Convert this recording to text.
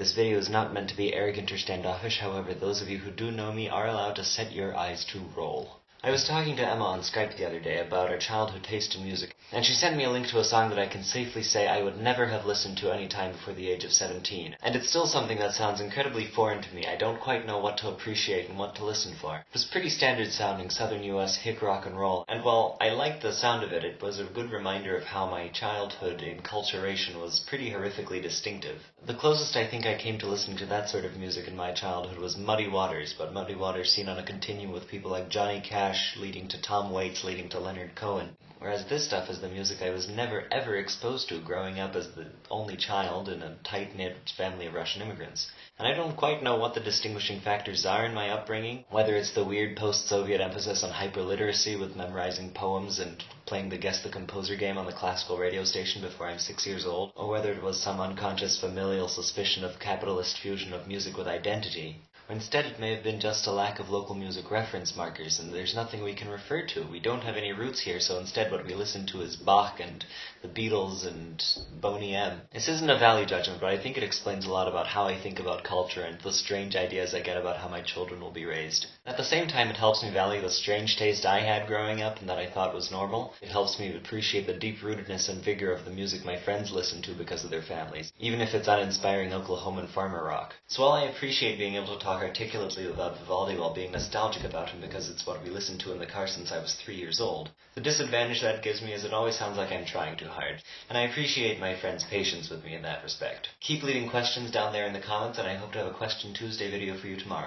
this video is not meant to be arrogant or standoffish, however, those of you who do know me are allowed to set your eyes to roll. I was talking to Emma on Skype the other day about our childhood taste in music, and she sent me a link to a song that I can safely say I would never have listened to any time before the age of 17. And it's still something that sounds incredibly foreign to me. I don't quite know what to appreciate and what to listen for. It was pretty standard sounding southern US hick rock and roll, and while I liked the sound of it, it was a good reminder of how my childhood enculturation was pretty horrifically distinctive. The closest I think I came to listening to that sort of music in my childhood was Muddy Waters, but Muddy Waters seen on a continuum with people like Johnny Cash, leading to Tom Waits, leading to Leonard Cohen. Whereas this stuff is the music I was never ever exposed to growing up as the only child in a tight-knit family of Russian immigrants. And I don't quite know what the distinguishing factors are in my upbringing, whether it's the weird post-Soviet emphasis on hyperliteracy with memorizing poems and playing the Guess the Composer game on the classical radio station before I'm 6 years old, or whether it was some unconscious familial suspicion of capitalist fusion of music with identity. Or instead it may have been just a lack of local music reference markers, and there's nothing we can refer to. We don't have any roots here, so instead what we listen to is Bach and the Beatles and Boney M. This isn't a value judgment, but I think it explains a lot about how I think about culture and the strange ideas I get about how my children will be raised. At the same time, it helps me value the strange taste I had growing up and that I thought was normal. It helps me appreciate the deep-rootedness and vigor of the music my friends listen to because of their families, even if it's uninspiring Oklahoman farmer rock. So while I appreciate being able to talk articulately about Vivaldi while being nostalgic about him because it's what we listened to in the car since I was 3 years old, the disadvantage that gives me is it always sounds like I'm trying too hard, and I appreciate my friends' patience with me in that respect. Keep leaving questions down there in the comments, and I hope to have a Question Tuesday video for you tomorrow.